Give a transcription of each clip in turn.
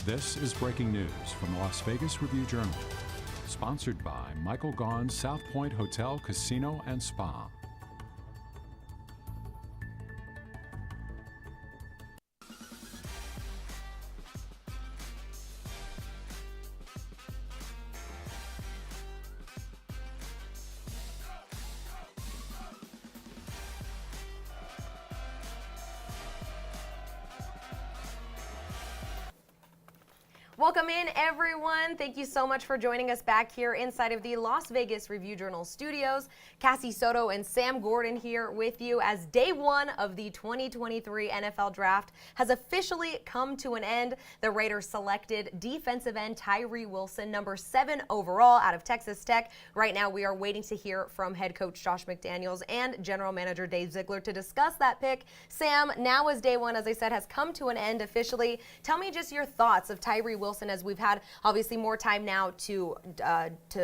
This is breaking news from the Las Vegas Review-Journal, sponsored by Michael Gaughan's South Point Hotel, Casino, and Spa. Welcome in, everyone. Thank you so much for joining us back here inside of the Las Vegas Review-Journal studios. Cassie Soto and Sam Gordon here with you as day one of the 2023 NFL Draft has officially come to an end. The Raiders selected defensive end Tyree Wilson, number 7 overall out of Texas Tech. Right now, we are waiting to hear from head coach Josh McDaniels and general manager Dave Ziegler to discuss that pick. Sam, now as day one, as I said, has come to an end officially. Tell me just your thoughts of Tyree Wilson, as we've had obviously more time now to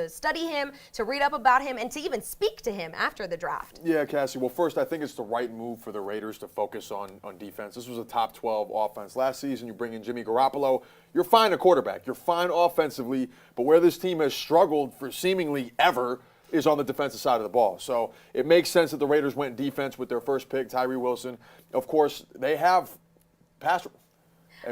study him, to read up about him, and to even speak to him after the draft. Yeah, Cassie. Well, first, I think it's the right move for the Raiders to focus on defense. This was a top 12 offense last season. You bring in Jimmy Garoppolo. You're fine at quarterback. You're fine offensively. But where this team has struggled for seemingly ever is on the defensive side of the ball. So it makes sense that the Raiders went defense with their first pick, Tyree Wilson. Of course, they have pass.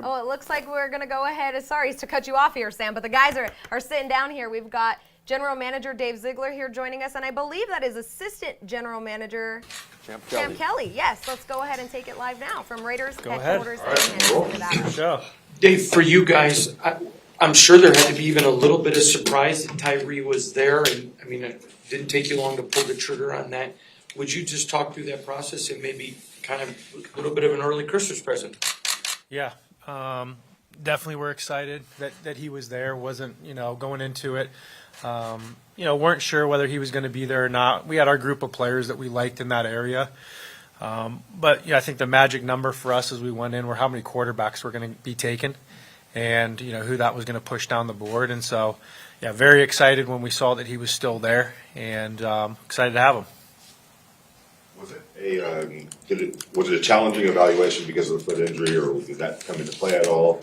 Oh, it looks like we're going to go ahead. Sorry to cut you off here, Sam, but the guys are sitting down here. We've got General Manager Dave Ziegler here joining us, and I believe that is Assistant General Manager Champ Kelly. Yes, let's go ahead and take it live now from Raiders headquarters. Dave, for you guys, I'm sure there had to be even a little bit of surprise that Tyree was there, and I mean, it didn't take you long to pull the trigger on that. Would you just talk through that process and maybe kind of a little bit of an early Christmas present? Yeah. Definitely we're excited that he was there. Wasn't, going into it, weren't sure whether he was going to be there or not. We had our group of players that we liked in that area. But I think the magic number for us as we went in were how many quarterbacks were going to be taken and, who that was going to push down the board. And so, very excited when we saw that he was still there and excited to have him. Was it a challenging evaluation because of the foot injury, or did that come into play at all?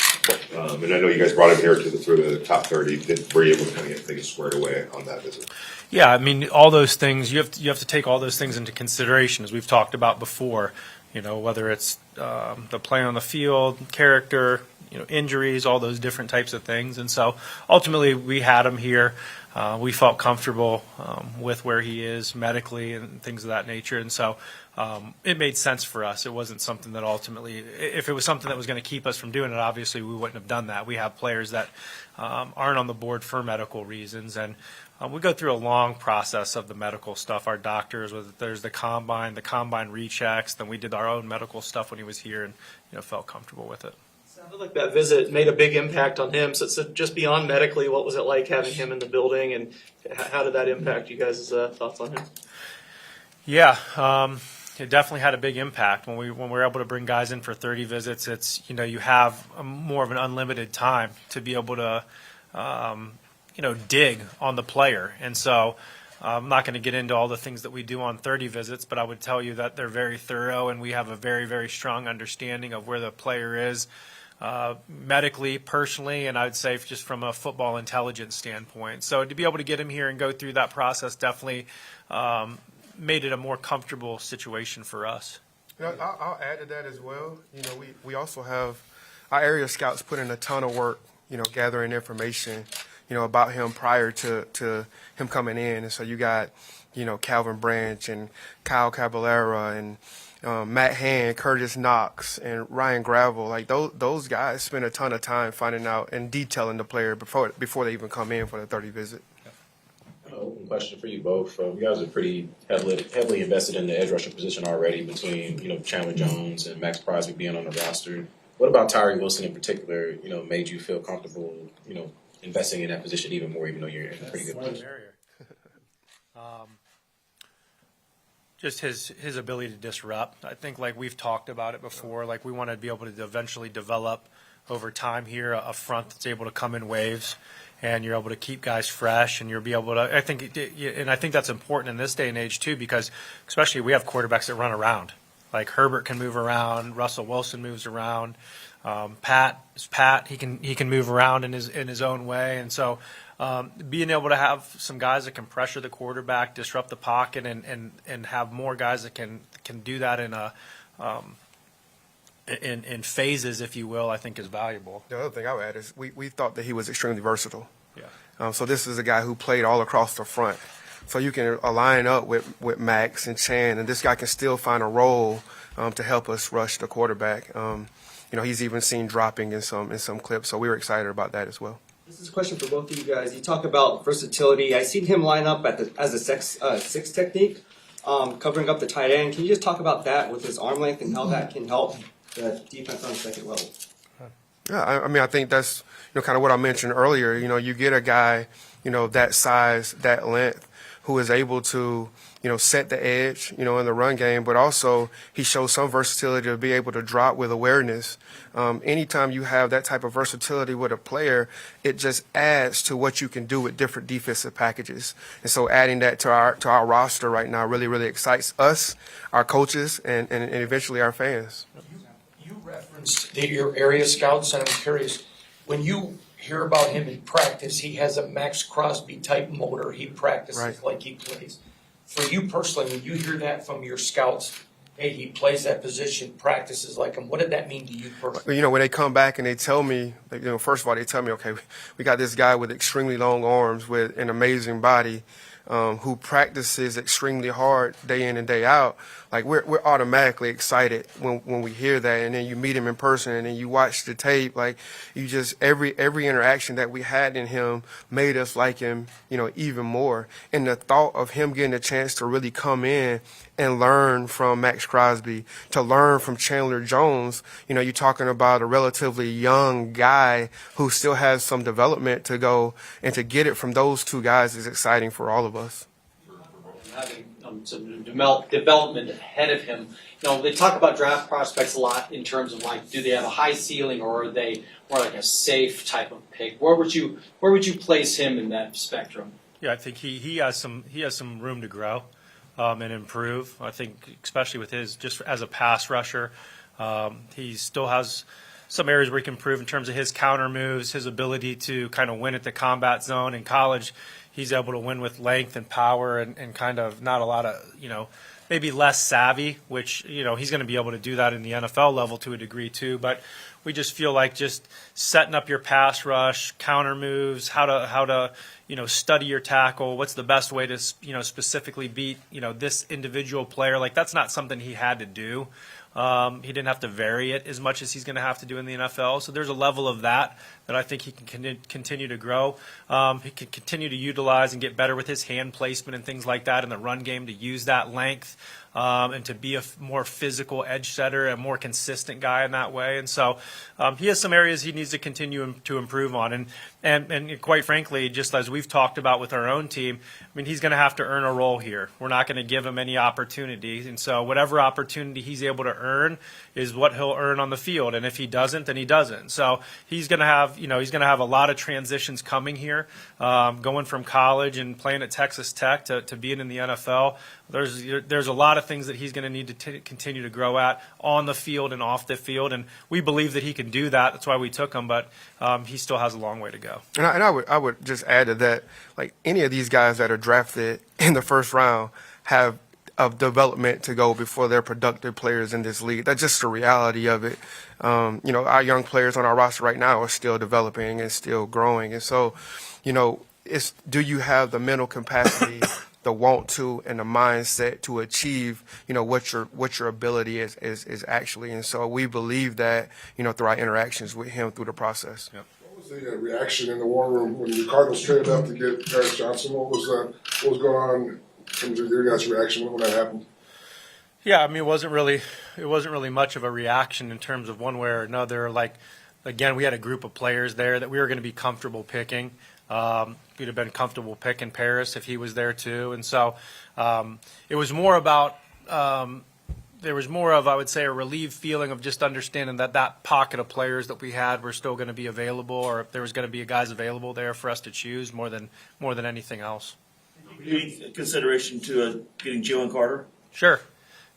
And I know you guys brought him here through the top 30. Were you able to kind of get things squared away on that visit? Yeah, I mean, all those things, you have to take all those things into consideration, as we've talked about before. Whether it's the play on the field, character, injuries, all those different types of things. And so ultimately we had him here. We felt comfortable with where he is medically and things of that nature. And so it made sense for us. It wasn't something that ultimately, if it was something that was going to keep us from doing it, obviously we wouldn't have done that. We have players that aren't on the board for medical reasons. And we go through a long process of the medical stuff. Our doctors, whether there's the combine rechecks, then we did our own medical stuff when he was here and felt comfortable with it. Sounded like that visit made a big impact on him. So just beyond medically, what was it like having him in the building, and how did that impact you guys' thoughts on him? Yeah, it definitely had a big impact when we're able to bring guys in for 30 visits. It's you have more of an unlimited time to be able to dig on the player, and so. I'm not going to get into all the things that we do on 30 visits, but I would tell you that they're very thorough, and we have a very, very strong understanding of where the player is medically, personally, and I would say just from a football intelligence standpoint. So to be able to get him here and go through that process definitely made it a more comfortable situation for us. I'll add to that as well. We also have our area scouts put in a ton of work, gathering information about him prior to him coming in. And so you got, Calvin Branch and Kyle Caballera and Matt Hand, Curtis Knox, and Ryan Gravel. Like those guys spend a ton of time finding out and detailing the player before they even come in for the 30 visit. Open question for you both. You guys are pretty heavily invested in the edge rusher position already between, Chandler Jones and Max Crosby being on the roster. What about Tyree Wilson in particular, made you feel comfortable, investing in that position even more, even though you're in a pretty good position? Just his ability to disrupt. I think like we've talked about it before, like we want to be able to eventually develop over time here a front that's able to come in waves, and you're able to keep guys fresh, and you'll be able to. I think that's important in this day and age too, because especially we have quarterbacks that run around. Like Herbert can move around, Russell Wilson moves around. Pat is Pat. He can move around in his own way, and so being able to have some guys that can pressure the quarterback, disrupt the pocket, and have more guys that can do that in phases, if you will, I think is valuable. The other thing I would add is we thought that he was extremely versatile. Yeah. So this is a guy who played all across the front. So you can line up with Max and Chan, and this guy can still find a role to help us rush the quarterback. He's even seen dropping in some clips, so we were excited about that as well. This is a question for both of you guys. You talk about versatility. I seen him line up as a six technique, covering up the tight end. Can you just talk about that with his arm length and how that can help the defense on the second level? Yeah, I think that's kind of what I mentioned earlier. You get a guy that size, that length, who is able to set the edge in the run game, but also he shows some versatility to be able to drop with awareness. Anytime you have that type of versatility with a player, it just adds to what you can do with different defensive packages. And so adding that to our roster right now really, really excites us, our coaches, and eventually our fans. You referenced your area scouts, and I'm curious, when you hear about him in practice, he has a Max Crosby type motor. He practices Right. like he plays. For you personally, when you hear that from your scouts, hey, he plays that position, practices like him, what did that mean to you personally? When they come back and they tell me, first of all, they tell me, okay, we got this guy with extremely long arms with an amazing body, who practices extremely hard day in and day out. Like we're automatically excited when we hear that, and then you meet him in person, and then you watch the tape. Like you just every interaction that we had in him made us like him, even more. And the thought of him getting a chance to really come in and learn from Max Crosby, to learn from Chandler Jones. You're talking about a relatively young guy who still has some development to go, and to get it from those two guys is exciting for all of us. Having some development ahead of him. They talk about draft prospects a lot in terms of do they have a high ceiling, or are they more like a safe type of pick? Where would you place him in that spectrum? Yeah, I think he has some room to grow and improve. I think especially with his just as a pass rusher, he still has some areas where he can improve in terms of his counter moves, his ability to kind of win at the combat zone. In college, he's able to win with length and power and kind of not a lot of, maybe less savvy, which, he's going to be able to do that in the NFL level to a degree too. But we just feel like just setting up your pass rush, counter moves, how to study your tackle, what's the best way to, specifically beat, this individual player. Like that's not something he had to do. He didn't have to vary it as much as he's going to have to do in the NFL. So there's a level of that I think he can continue to grow. He can continue to utilize and get better with his hand placement and things like that in the run game, to use that length and to be a more physical edge setter, a more consistent guy in that way. And so he has some areas he needs to continue to improve on. And quite frankly, just as we've talked about with our own team, he's going to have to earn a role here. We're not going to give him any opportunities. And so whatever opportunity he's able to earn is what he'll earn on the field. And if he doesn't, then he doesn't. So he's going to have, a lot of transitions coming here, going from college and playing at Texas Tech to being in the NFL. There's a lot of things that he's going to need to continue to grow at on the field and off the field. And we believe that he can do that. That's why we took him. But he still has a long way to go. And I would just add to that, like any of these guys that are drafted in the first round have of development to go before they're productive players in this league. That's just the reality of it. Our young players on our roster right now are still developing and still growing. And so, do you have the mental capacity, the want to, and the mindset to achieve, what your ability is actually. And so we believe that, through our interactions with him through the process. Yep. What was the reaction in the war room when the Cardinals traded up to get Paris Johnson? What was going on in terms of your guys' reaction when that happened? Yeah, it wasn't really much of a reaction in terms of one way or another. Like, again, we had a group of players there that we were going to be comfortable picking. We'd have been comfortable picking Paris if he was there too. And so it was more about there was more of, I would say, a relieved feeling of just understanding that pocket of players that we had were still going to be available, or if there was going to be guys available there for us to choose more than anything else. Any consideration to getting Jalen Carter? Sure.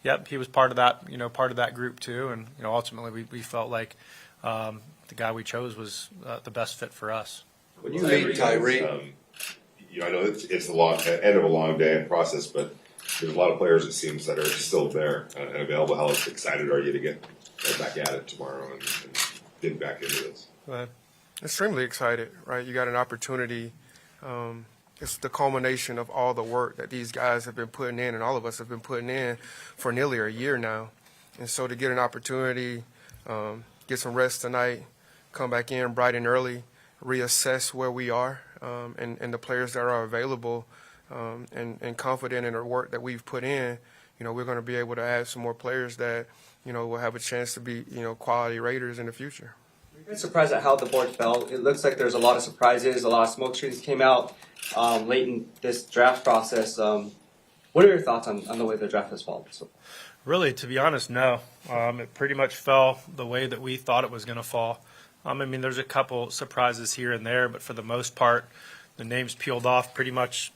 Yep, he was part of that, part of that group too, and ultimately we felt like the guy we chose was the best fit for us. When you meet Tyree, I know it's a long end of a long day and process, but there's a lot of players, it seems, that are still there and available. How excited are you to get right back at it tomorrow and get back into this? Extremely excited, right? You got an opportunity. It's the culmination of all the work that these guys have been putting in, and all of us have been putting in for nearly a year now. And so to get an opportunity, get some rest tonight, come back in bright and early, reassess where we are, and the players that are available, and confident in the work that we've put in, we're going to be able to add some more players that, will have a chance to be, quality Raiders in the future. Are you surprised at how the board fell? It looks like there's a lot of surprises, a lot of smoke screens came out late in this draft process. What are your thoughts on the way the draft has fallen? Really, to be honest, no. It pretty much fell the way that we thought it was going to fall. There's a couple surprises here and there, but for the most part, the names peeled off pretty much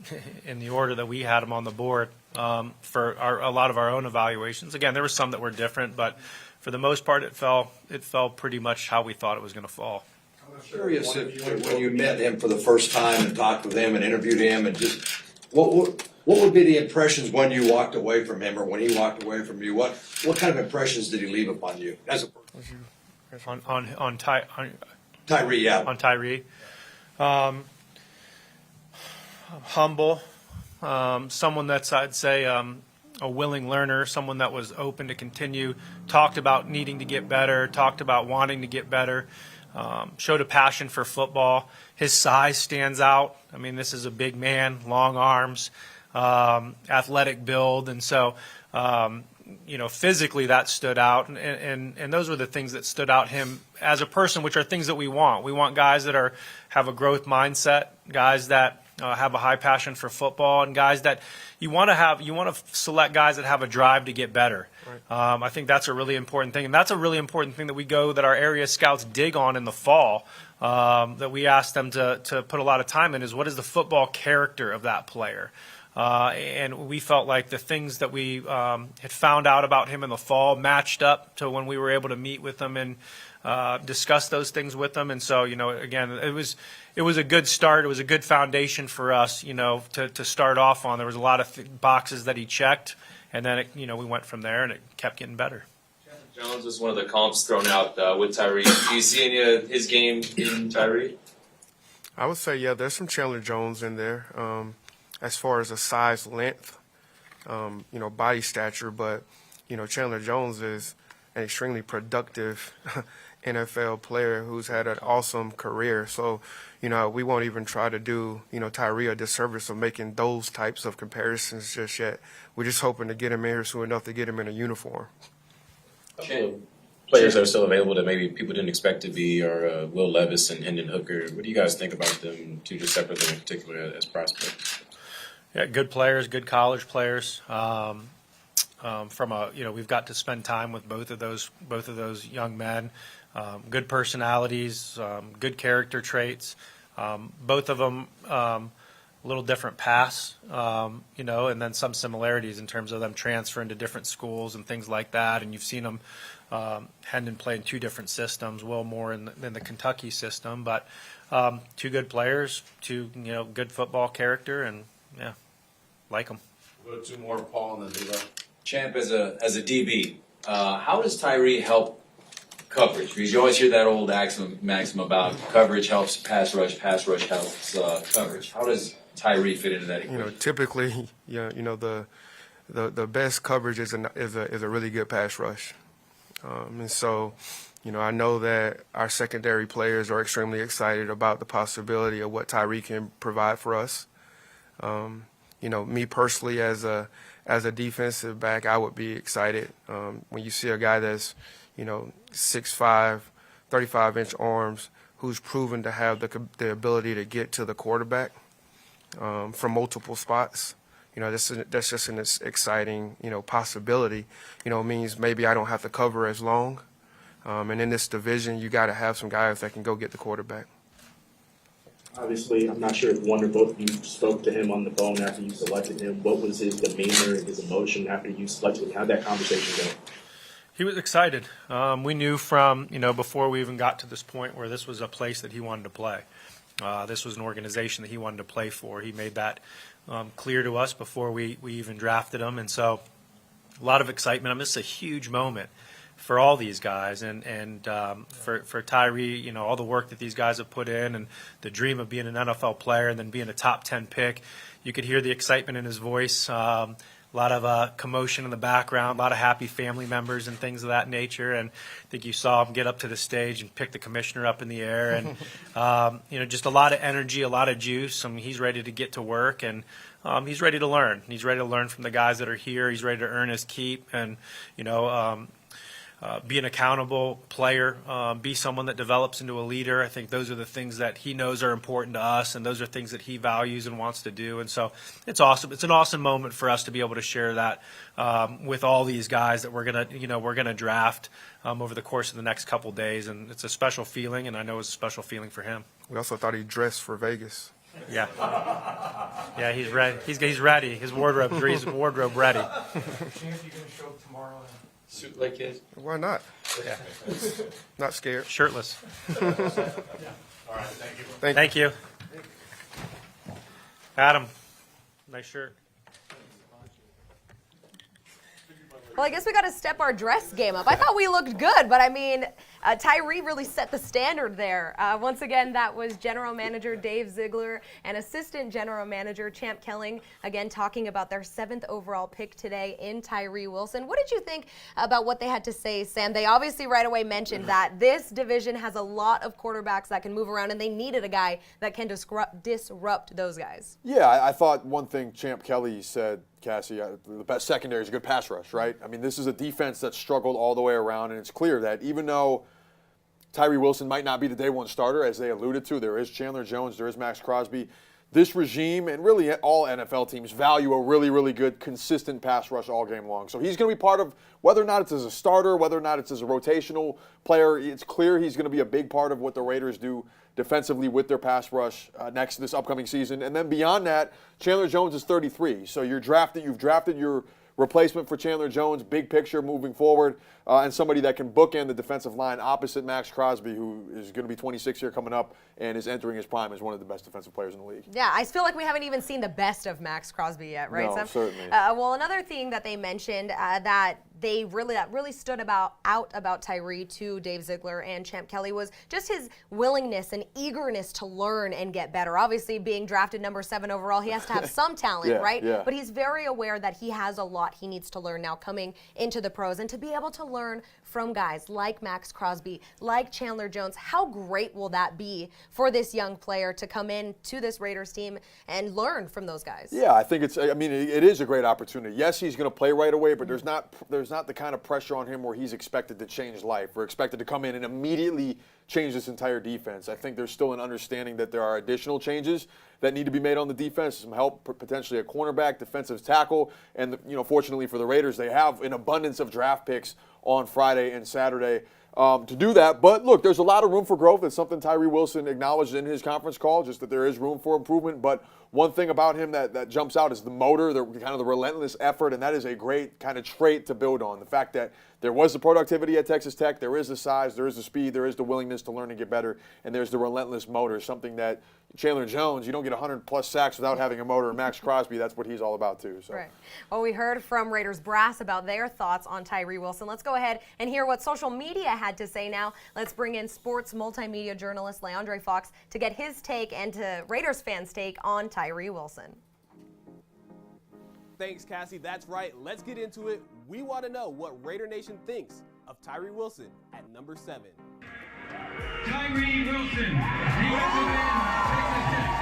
in the order that we had them on the board for a lot of our own evaluations. Again, there were some that were different, but for the most part, it fell pretty much how we thought it was going to fall. I'm curious if when you met him for the first time and talked with him and interviewed him, and just what would be the impressions when you walked away from him or when he walked away from you? What kind of impressions did he leave upon you as a person? On Tyree, yeah. On Tyree. Humble, someone that's, I'd say, a willing learner, someone that was open to continue, talked about needing to get better, talked about wanting to get better, showed a passion for football. His size stands out. This is a big man, long arms, athletic build, and so physically that stood out, and those were the things that stood out him as a person, which are things that we want. We want guys that have a growth mindset, guys that have a high passion for football, and guys that you want to select guys that have a drive to get better. Right. I think that's a really important thing, and that's a really important thing that our area scouts dig on in the fall. That we ask them to put a lot of time in is what is the football character of that player. And we felt like the things that we had found out about him in the fall matched up to when we were able to meet with him and discuss those things with them. And so, again, it was a good start. It was a good foundation for us, to start off on. There was a lot of boxes that he checked, and then we went from there, and it kept getting better. Jones was one of the comps thrown out with Tyree. Do you see any of his game in Tyree? I would say, yeah, there's some Chandler Jones in there. As far as a size, length, body stature, but, Chandler Jones is an extremely productive NFL player who's had an awesome career. So, we won't even try to do, Tyree a disservice of making those types of comparisons just yet. We're just hoping to get him in here soon enough to get him in a uniform. Players that are still available that maybe people didn't expect to be are Will Levis and Hendon Hooker. What do you guys think about them two just separately in particular as prospects? Yeah, good players, good college players. We've got to spend time with both of those young men. Good personalities, good character traits. Both of them a little different paths, and then some similarities in terms of them transferring to different schools and things like that. And you've seen them, Hendon play in two different systems, Will more in the Kentucky system, but two good players, two good football character, and yeah, like them. We'll go two more, Paul, and then Levi. Champ, as a DB, how does Tyree help coverage? Because you always hear that old maxim about coverage helps pass rush helps coverage. How does Tyree fit into that equation? Typically, the best coverage is a really good pass rush, and so. I know that our secondary players are extremely excited about the possibility of what Tyree can provide for us. Me personally, as a defensive back, I would be excited when you see a guy that's 6'5", 35-inch arms, who's proven to have the ability to get to the quarterback from multiple spots. That's just an exciting possibility. It means maybe I don't have to cover as long. And in this division, you got to have some guys that can go get the quarterback. Obviously, I'm not sure if one or both of you spoke to him on the phone after you selected him. What was his demeanor and his emotion after you selected him? How did that conversation go? He was excited. We knew from, before we even got to this point where this was a place that he wanted to play. This was an organization that he wanted to play for. He made that clear to us before we even drafted him. And so a lot of excitement. I mean, this is a huge moment for all these guys and for Tyree, all the work that these guys have put in and the dream of being an NFL player and then being a top 10 pick. You could hear the excitement in his voice. A lot of commotion in the background, a lot of happy family members and things of that nature. And I think you saw him get up to the stage and pick the commissioner up in the air. And, just a lot of energy, a lot of juice. I mean, he's ready to get to work, and he's ready to learn. He's ready to learn from the guys that are here. He's ready to earn his keep and, be an accountable player, be someone that develops into a leader. I think those are the things that he knows are important to us, and those are things that he values and wants to do. And so it's awesome. It's an awesome moment for us to be able to share that with all these guys that we're gonna draft over the course of the next couple days. And it's a special feeling, and I know it's a special feeling for him. We also thought he dressed for Vegas. Yeah. Yeah, he's ready. He's ready. His wardrobe ready. Champ, you gonna show up tomorrow? Suit like his? Why not? Yeah. Not scared. Shirtless. All right, thank you. Thank you. Adam, nice shirt. Well, I guess we got to step our dress game up. I thought we looked good, but I mean, Tyree really set the standard there. Once again, that was General Manager Dave Ziegler and Assistant General Manager Champ Kelling, again talking about their 7th overall pick today in Tyree Wilson. What did you think about what they had to say, Sam? They obviously right away mentioned that this division has a lot of quarterbacks that can move around, and they needed a guy that can disrupt those guys. Yeah, I thought one thing Champ Kelly said, Cassie, the best secondary is a good pass rush, right? I mean, this is a defense that struggled all the way around, and it's clear that even though Tyree Wilson might not be the day one starter, as they alluded to, there is Chandler Jones, there is Max Crosby. This regime and really all NFL teams value a really, really good, consistent pass rush all game long. So he's going to be part of, whether or not it's as a starter, whether or not it's as a rotational player, it's clear he's going to be a big part of what the Raiders do defensively with their pass rush this upcoming season. And then beyond that, Chandler Jones is 33. So you've drafted your replacement for Chandler Jones, big picture moving forward, and somebody that can bookend the defensive line opposite Max Crosby, who is going to be 26 here coming up and is entering his prime as one of the best defensive players in the league. Yeah, I feel like we haven't even seen the best of Max Crosby yet, right, No, Sam? certainly. Well, another thing that they mentioned that really stood out about Tyree to Dave Ziegler and Champ Kelly was just his willingness and eagerness to learn and get better. Obviously, being drafted number 7 overall, he has to have some talent, right? Yeah. But he's very aware that he has a lot he needs to learn now coming into the pros, and to be able to learn from guys like Max Crosby, like Chandler Jones. How great will that be for this young player to come in to this Raiders team and learn from those guys? Yeah, I think it is a great opportunity. Yes, he's going to play right away, but there's not the kind of pressure on him where he's expected to change life or expected to come in and immediately change this entire defense. I think there's still an understanding that there are additional changes that need to be made on the defense, some help potentially at cornerback, defensive tackle, and fortunately for the Raiders, they have an abundance of draft picks on Friday and Saturday to do that. But look, there's a lot of room for growth. It's something Tyree Wilson acknowledged in his conference call, just that there is room for improvement. But one thing about him that jumps out is the motor, the relentless effort, and that is a great kind of trait to build on. The fact that there was the productivity at Texas Tech, there is the size, there is the speed, there is the willingness to learn and get better, and there's the relentless motor, something that Chandler Jones, you don't get 100-plus sacks without having a motor. And Max Crosby, that's what he's all about too. So. Right. Well, we heard from Raiders brass about their thoughts on Tyree Wilson. Let's go ahead and hear what social media had to say now. Let's bring in sports multimedia journalist Leandre Fox to get his take and to Raiders fans' take on Tyree Wilson. Thanks, Cassie. That's right. Let's get into it. We want to know what Raider Nation thinks of Tyree Wilson at number 7. Tyree Wilson, defensive end, Texas Tech.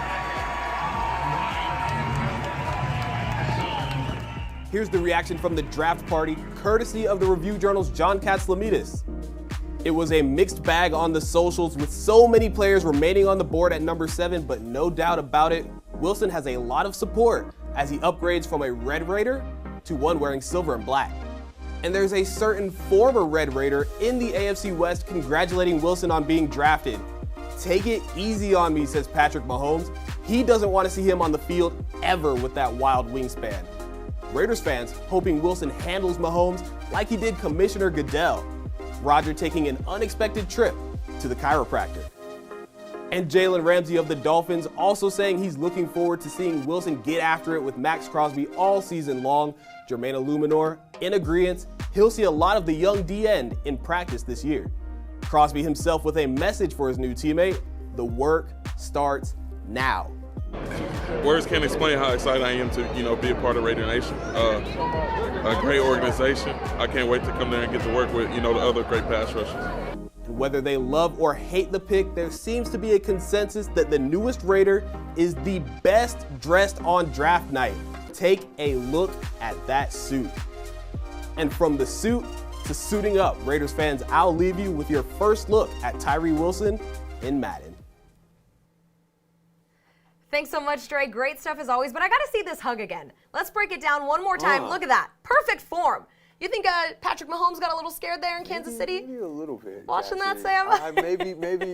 Here's the reaction from the draft party, courtesy of the Review Journal's John Katzlamidas. It was a mixed bag on the socials, with so many players remaining on the board at number 7, but no doubt about it, Wilson has a lot of support as he upgrades from a Red Raider to one wearing silver and black. And there's a certain former Red Raider in the AFC West congratulating Wilson on being drafted. "Take it easy on me," says Patrick Mahomes. He doesn't want to see him on the field ever with that wild wingspan. Raiders fans hoping Wilson handles Mahomes like he did Commissioner Goodell. Roger taking an unexpected trip to the chiropractor. And Jalen Ramsey of the Dolphins also saying he's looking forward to seeing Wilson get after it with Max Crosby all season long. Jermaine Illuminor in agreement, he'll see a lot of the young D-end in practice this year. Crosby himself with a message for his new teammate: the work starts now. Words can't explain how excited I am to, be a part of Raider Nation. A great organization. I can't wait to come there and get to work with, the other great pass rushers. And whether they love or hate the pick, there seems to be a consensus that the newest Raider is the best dressed on draft night. Take a look at that suit. And from the suit to suiting up, Raiders fans, I'll leave you with your first look at Tyree Wilson in Madden. Thanks so much, Dre. Great stuff as always, but I got to see this hug again. Let's break it down one more time. Look at that. Perfect form. You think Patrick Mahomes got a little scared there in Kansas City? Maybe a little bit. Watching Cassie. that, Sam?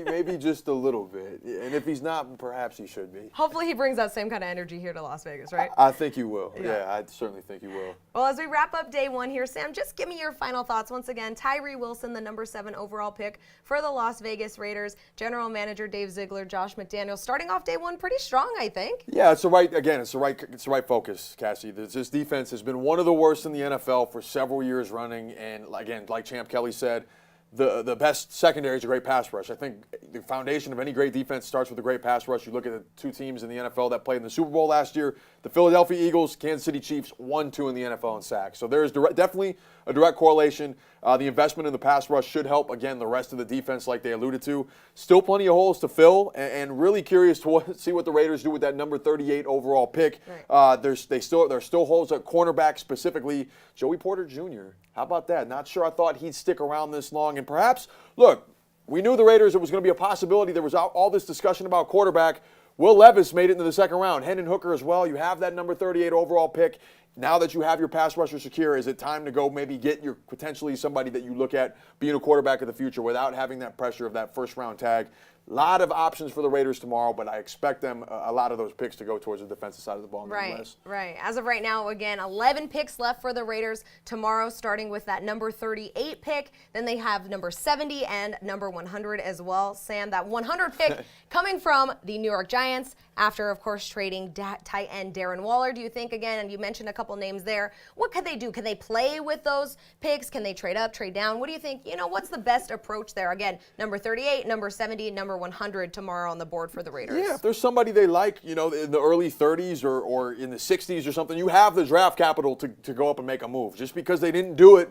maybe just a little bit. And if he's not, perhaps he should be. Hopefully he brings that same kind of energy here to Las Vegas, right? I think he will. Yeah. I certainly think he will. Well, as we wrap up day one here, Sam, just give me your final thoughts. Once again, Tyree Wilson, the number 7 overall pick for the Las Vegas Raiders. General Manager Dave Ziegler, Josh McDaniels, starting off day one pretty strong, I think. Yeah, it's the right focus, Cassie. This defense has been one of the worst in the NFL for several years running. And again, like Champ Kelly said, the best secondary is a great pass rush. I think the foundation of any great defense starts with a great pass rush. You look at the two teams in the NFL that played in the Super Bowl last year, the Philadelphia Eagles, Kansas City Chiefs, 1-2 in the NFL in sacks. So there's definitely a direct correlation. The investment in the pass rush should help, again, the rest of the defense like they alluded to. Still plenty of holes to fill, and really curious to see what the Raiders do with that number 38 overall pick. Right. There's still holes at cornerback, specifically Joey Porter Jr. How about that? Not sure I thought he'd stick around this long. And perhaps, look, we knew the Raiders, it was going to be a possibility. There was all this discussion about quarterback. Will Levis made it into the second round. Hendon Hooker as well. You have that number 38 overall pick. Now that you have your pass rusher secure, is it time to go maybe get your potentially somebody that you look at being a quarterback of the future without having that pressure of that first round tag? A lot of options for the Raiders tomorrow, but I expect them a lot of those picks to go towards the defensive side of the ball. Right. As of right now, again, 11 picks left for the Raiders tomorrow, starting with that number 38 pick. Then they have number 70 and number 100 as well. Sam, that 100 pick coming from the New York Giants after, of course, trading tight end Darren Waller. Do you think, again, and you mentioned a couple names there, what could they do? Can they play with those picks? Can they trade up, trade down? What do you think? What's the best approach there? Again, number 38, number 70, number 100 tomorrow on the board for the Raiders. Yeah, if there's somebody they like, in the early 30s or in the 60s or something, you have the draft capital to go up and make a move. Just because they didn't do it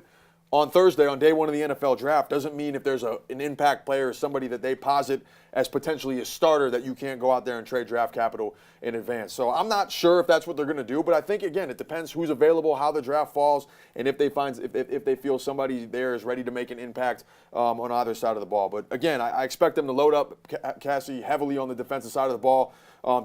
on Thursday, on day one of the NFL draft, doesn't mean if there's an impact player, somebody that they posit as potentially a starter, that you can't go out there and trade draft capital in advance. So I'm not sure if that's what they're going to do, but I think, again, it depends who's available, how the draft falls, and if they feel somebody there is ready to make an impact on either side of the ball. But again, I expect them to load up, Cassie, heavily on the defensive side of the ball.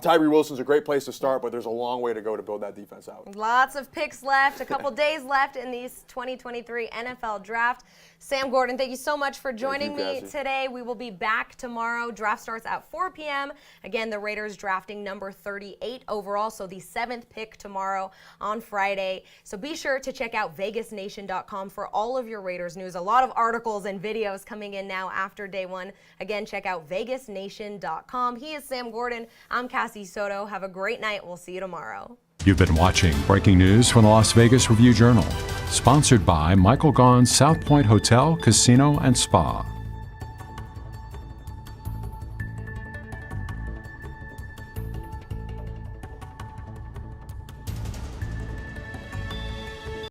Tyree Wilson's a great place to start, but there's a long way to go to build that defense out. Lots of picks left, a couple days left in these 2023 NFL draft. Sam Gordon, thank you so much for joining me today. We will be back tomorrow. Draft starts at 4 p.m. Again, the Raiders drafting number 38 overall, so the 7th pick tomorrow on Friday. So be sure to check out VegasNation.com for all of your Raiders news. A lot of articles and videos coming in now after day one. Again, check out VegasNation.com. He is Sam Gordon. I'm Cassie Soto. Have a great night. We'll see you tomorrow. You've been watching breaking news from the Las Vegas Review-Journal, sponsored by Michael Gaughan's South Point Hotel, Casino, and Spa.